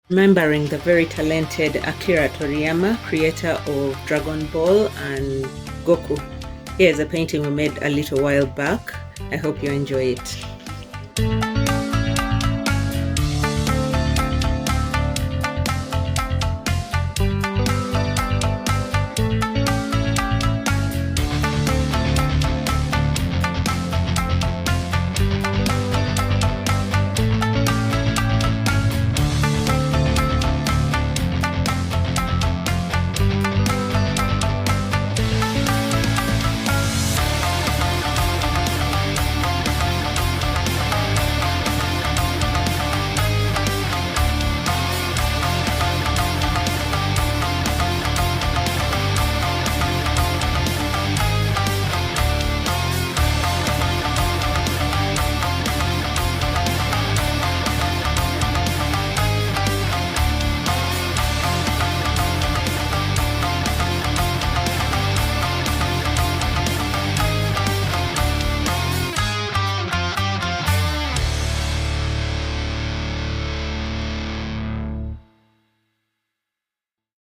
remembering the very talented Akira Toriyama, creator of Dragon Ball and Goku. Here's a painting we made a little while back. I hope you enjoy it.